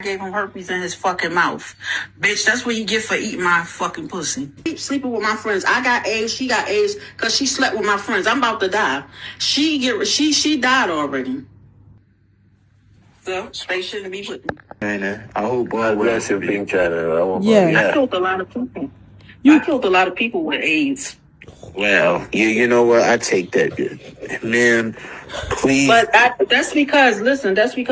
Gave him herpes in his fucking mouth. Bitch, that's what you get for eating my fucking pussy. Keep sleeping with my friends. I got AIDS, she got AIDS, because she slept with my friends. I'm about to die. She died already. So, they shouldn't be with me. I hope God bless your pink channel. I killed a lot of people. I killed a lot of people with AIDS. Well, you know what? I take that, man. Please. But that's because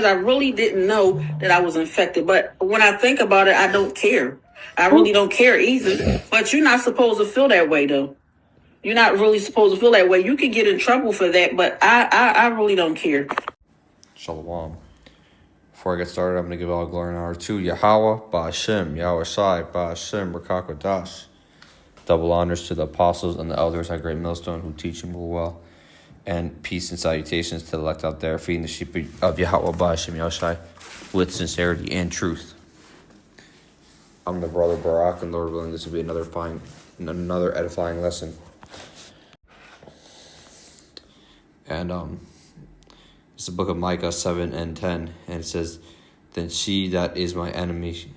I really didn't know that I was infected. But when I think about it, I don't care. I really don't care either. But you're not supposed to feel that way, though. You're not really supposed to feel that way. You could get in trouble for that, but I really don't care. Shalom. Before I get started, I'm going to give all glory and honor to Yahweh, Ba'ashem, Yahweh Shai, Ba'ashem, Rakakodash. Double honors to the apostles and the elders at Great Millstone who teach and rule well. And peace and salutations to the elect out there, feeding the sheep of Yahweh, Ba'ashem, Yahweh Shai, with sincerity and truth. I'm the brother Barak, and Lord willing, this will be another edifying lesson. And it's the book of Micah 7 and 10, and it says, "Then she that is my enemy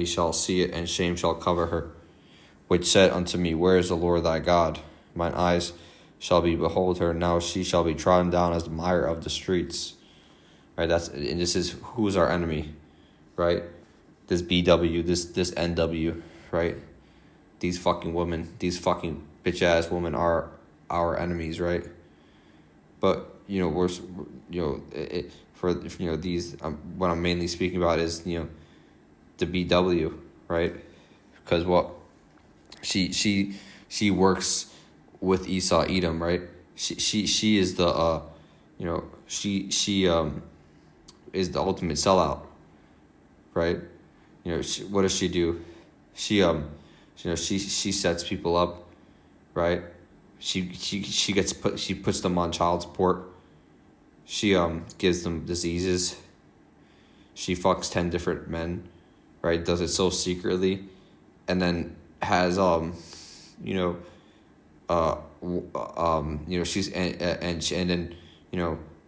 shall see it, and shame shall cover her, which said unto me, Where is the Lord thy God? Mine eyes shall behold her, now she shall be trodden down as the mire of the streets." Right, and this is who's our enemy, right? This BW, this NW, right? These fucking women, these fucking bitch ass women are our enemies, right? But we're these. What I'm mainly speaking about is the BW, right? Because what she works with Esau Edom, right? She is the she is the ultimate sellout, right? What does she do? She sets people up, right? She puts them on child support. She gives them diseases. She fucks 10 different men, right? Does it so secretly, and then has she's and then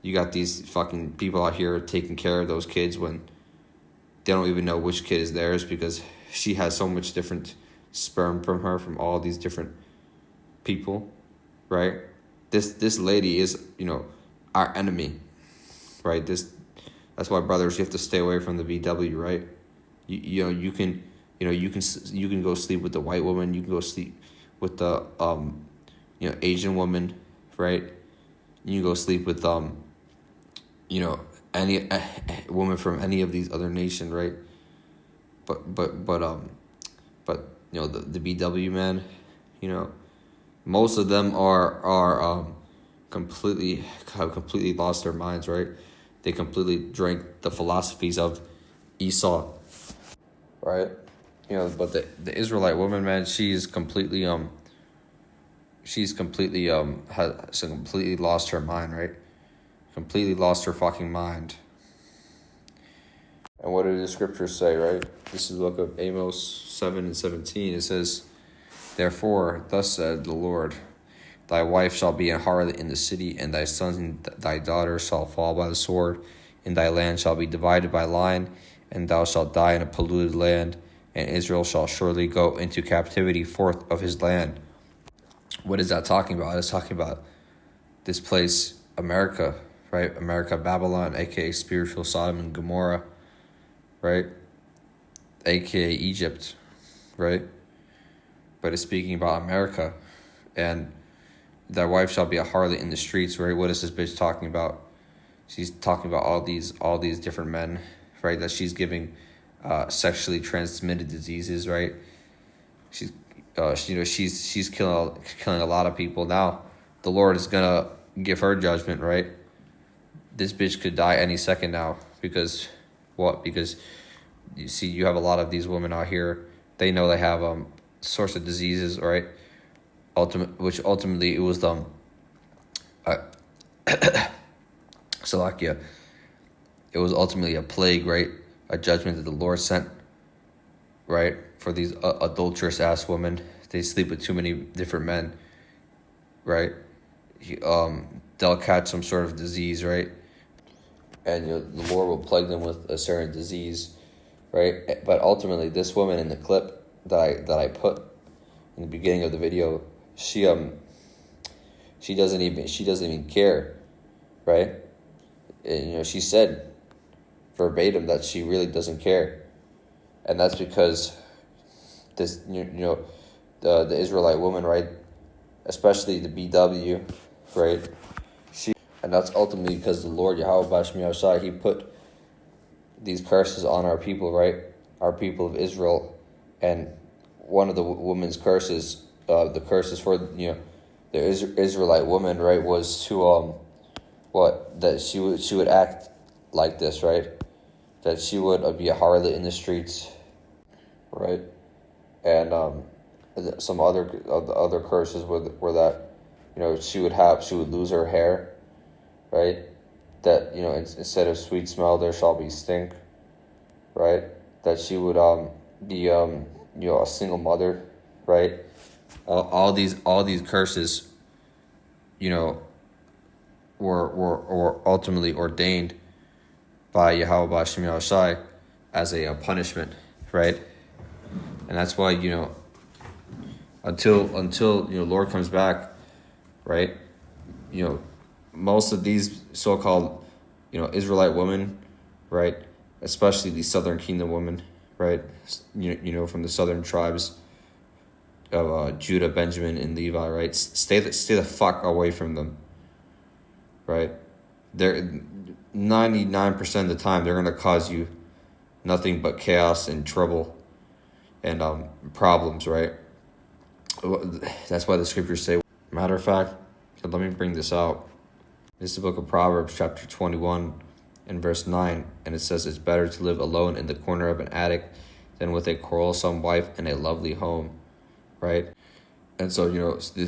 you got these fucking people out here taking care of those kids when they don't even know which kid is theirs, because she has so much different sperm from her from all these different people, right? This lady is our enemy, right? That's why, brothers, you have to stay away from the BW, right? You can go sleep with the white woman, you can go sleep with the Asian woman, right? You can go sleep with any woman from any of these other nations, right? But the BW man, most of them are completely lost their minds, right? They completely drank the philosophies of Esau, right? But the Israelite woman, man, she's completely has completely lost her mind, right? Completely lost her fucking mind. And what do the scriptures say, right? This is the book of Amos 7 and 17. It says, "Therefore, thus said the Lord, thy wife shall be a harlot in the city, and thy sons and thy daughters shall fall by the sword, and thy land shall be divided by line, and thou shalt die in a polluted land, and Israel shall surely go into captivity forth of his land." What is that talking about? It's talking about this place, America, right? America, Babylon, aka spiritual Sodom and Gomorrah, right? Aka Egypt, right? But it's speaking about America, and thy wife shall be a harlot in the streets, right? What is this bitch talking about? She's talking about all these different men, right? That she's giving sexually transmitted diseases, right? She's killing a lot of people. Now the Lord is gonna give her judgment, right? This bitch could die any second now, because what? Because you have a lot of these women out here. They know they have sorts of diseases, right? Ultimately it was Salakia. It was ultimately a plague, right? A judgment that the Lord sent, right? For these adulterous ass women. They sleep with too many different men, right? They'll catch some sort of disease, right? and the Lord will plague them with a certain disease, right? But ultimately, this woman in the clip that I put in the beginning of the video, she doesn't even care, right? And, she said verbatim that she really doesn't care, and that's because this the Israelite woman, right, especially the BW, right, and that's ultimately because the Lord Yahweh Bashmi Shai, he put these curses on our people, right, our people of Israel, and one of the woman's curses, the curses for the Israelite woman, right, was to that she would act like this, right, that she would be a harlot in the streets, right, and some other curses were that she would lose her hair, right, that instead of sweet smell there shall be stink, right, that she would be a single mother, right, all these curses were ultimately ordained by Yahweh Bashim Yahushai as a punishment, right? And that's why until Lord comes back, right? Most of these so-called Israelite women, right, especially the Southern Kingdom women, right, from the southern tribes of Judah, Benjamin, and Levi, right, stay the fuck away from them, right? They're 99% of the time they're gonna cause you nothing but chaos and trouble and problems, right? That's why the scriptures say. Matter of fact, let me bring this out. This is the book of Proverbs, chapter 21, and verse 9, and it says, "It's better to live alone in the corner of an attic than with a quarrelsome wife in a lovely home," right? And so,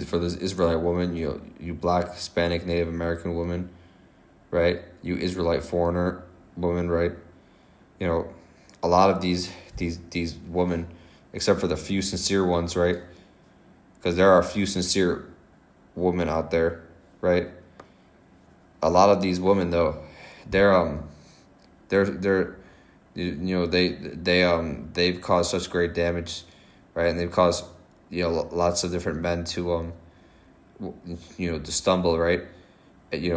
for this Israelite woman, you Black, Hispanic, Native American woman, right? You Israelite foreigner woman, right? A lot of these women, except for the few sincere ones, right? Because there are a few sincere women out there, right? A lot of these women, though, they've caused such great damage, right? And they've caused lots of different men to to stumble, right? And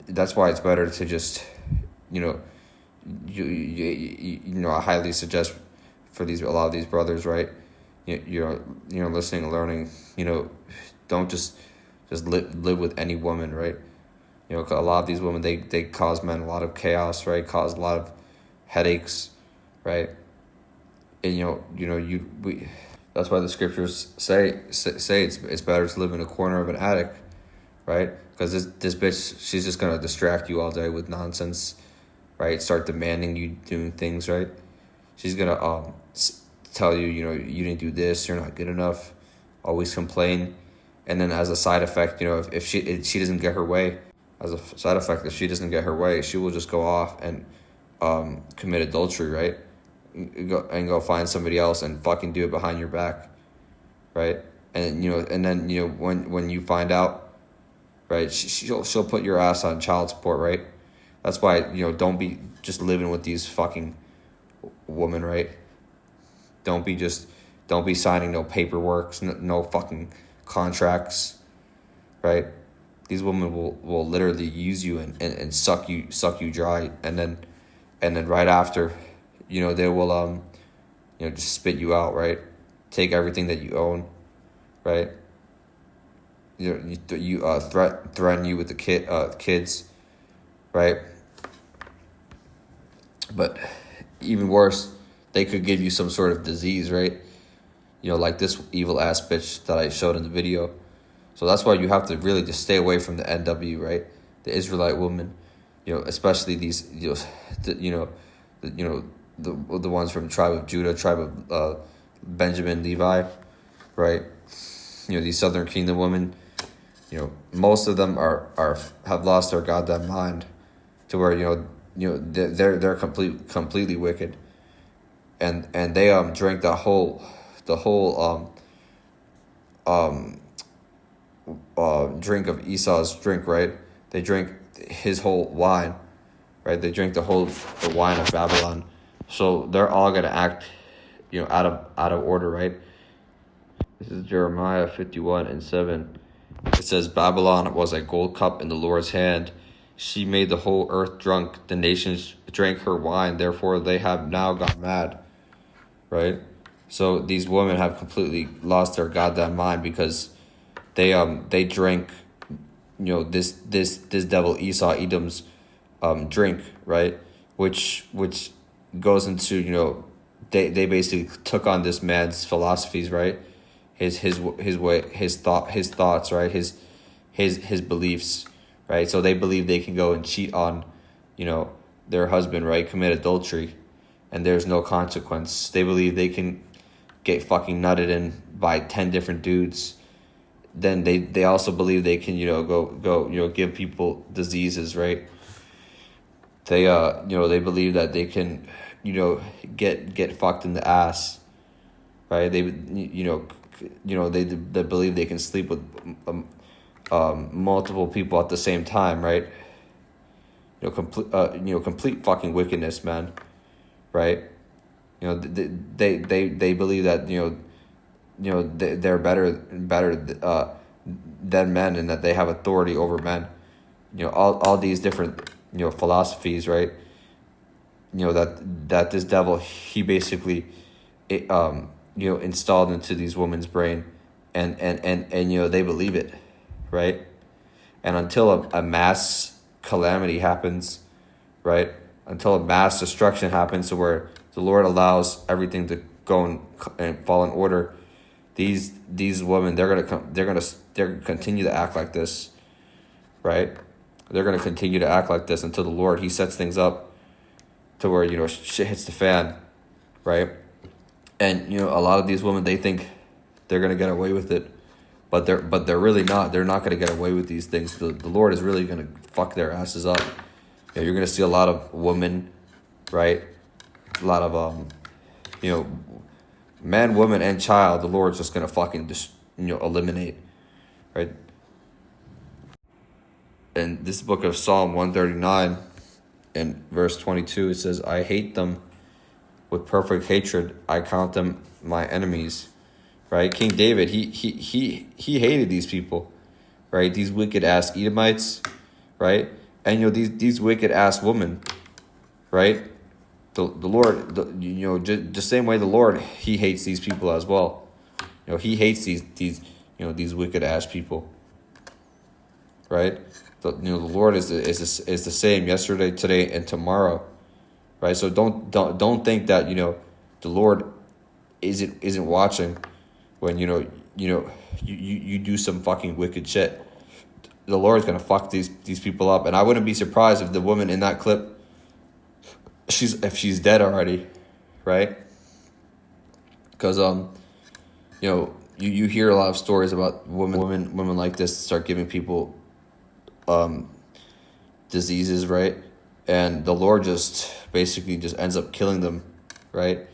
that's why it's better to just I highly suggest for a lot of these brothers, right? Listening and learning, don't just live with any woman, right? 'Cause a lot of these women, they cause men a lot of chaos, right? Cause a lot of headaches, right? And that's why the scriptures say it's better to live in a corner of an attic, right? Because this bitch, she's just gonna distract you all day with nonsense, right? Start demanding you doing things, right? She's gonna tell you, you didn't do this, you're not good enough, always complain, and then as a side effect, if she doesn't get her way, if she doesn't get her way, she will just go off and commit adultery, right? Go find somebody else and fucking do it behind your back, right? And then when you find out, right, she'll put your ass on child support, right? That's why don't be just living with these fucking women, right? Don't be signing no paperwork, no fucking contracts, right? These women will literally use you and suck you dry, and then right after, they will just spit you out, right? Take everything that you own, right? You threaten you with the kids, right? But even worse, they could give you some sort of disease, right? Like this evil ass bitch that I showed in the video. So that's why you have to really just stay away from the NW, right? The Israelite woman, especially these, the ones from tribe of Judah, tribe of Benjamin, Levi, right? These Southern Kingdom women, most of them have lost their goddamn mind, to where they're completely wicked, and they drank the whole drink of Esau's drink, right? They drink his whole wine, right? They drink the wine of Babylon. So they're all gonna act, out of order, right? This is Jeremiah 51:7. It says, Babylon was a gold cup in the Lord's hand. She made the whole earth drunk. The nations drank her wine. Therefore, they have now gone mad. Right? So these women have completely lost their goddamn mind because they drank, this devil Esau Edom's drink, right? Which goes into, they basically took on this man's philosophies, right? His way, his thoughts, right? His beliefs, right? So they believe they can go and cheat on, their husband, right? Commit adultery, and there's no consequence. They believe they can get fucking nutted in by 10 different dudes. Then they also believe they can, go give people diseases, right? They they believe that they can, get fucked in the ass, right? They they believe they can sleep with multiple people at the same time, right? Complete fucking wickedness, man, right? They believe that they're better than men, and that they have authority over men. All these different philosophies, right? That this devil, he basically installed into these women's brain, and they believe it, right? And until a mass calamity happens, right? Until a mass destruction happens, to where the Lord allows everything to go and fall in order, these women, they're gonna continue to act like this, right? They're gonna continue to act like this until the Lord, he sets things up to where shit hits the fan, right? And a lot of these women, they think they're gonna get away with it, but they're really not. They're not gonna get away with these things. The Lord is really gonna fuck their asses up. You're gonna see a lot of women, right? A lot of man, woman, and child. The Lord's just gonna fucking just eliminate, right? In this book of Psalm 139, in verse 22, it says, "I hate them with perfect hatred. I count them my enemies." Right? King David, he hated these people, right? These wicked ass Edomites, right? And these wicked ass women, right? The Lord, the same way the Lord, he hates these people as well. He hates these wicked ass people, right? The Lord is the same yesterday, today, and tomorrow, right? So don't think that the Lord isn't watching when you do some fucking wicked shit. The Lord's gonna fuck these people up, and I wouldn't be surprised if the woman in that clip, if she's dead already, right? Because you hear a lot of stories about women like this start giving people diseases, right? And the Lord just basically just ends up killing them, right?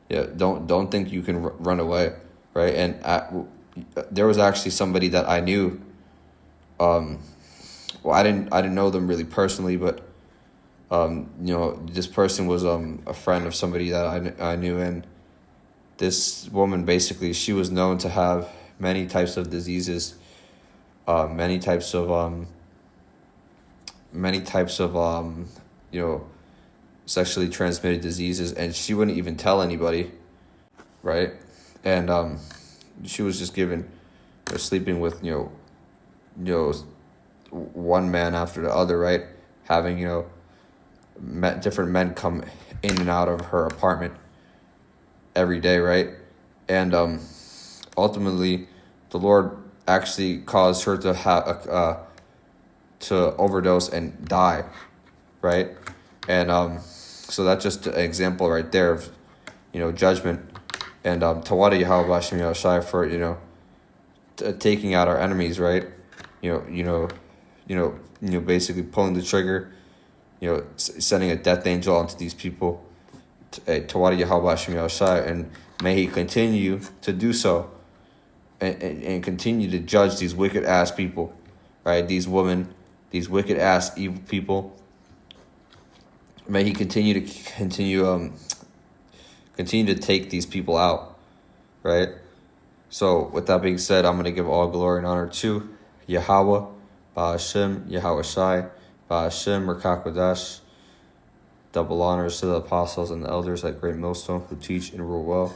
Yeah, don't think you can run away, right? And there was actually somebody that I knew. Well, I didn't know them really personally, but this person was a friend of somebody that I knew, and this woman, basically, she was known to have many types of diseases, many types of sexually transmitted diseases, and she wouldn't even tell anybody, right? And she was just sleeping with one man after the other, right? Having different men come in and out of her apartment every day, right? And ultimately, the Lord actually caused her to have to overdose and die, right? And so that's just an example right there of judgment. And Tawada Yahweh Bashem Yahushai for taking out our enemies, right? Basically pulling the trigger, sending a death angel onto these people. Tawada Yahweh Bashem Yahushai, and may he continue to do so. and continue to judge these wicked ass people, right? These women, these wicked ass evil people. May he continue to take these people out, right? So with that being said, I'm going to give all glory and honor to Yahweh, Ba'ashem, Yahweh Shai, Ba'ashem, Merkakodash. Double honors to the apostles and the elders at Great Millstone who teach and rule well.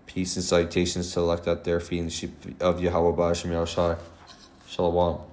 Peace and salutations to elect out there feeding the sheep of Yahweh, Ba'ashem, Yahweh Shai. Shalom.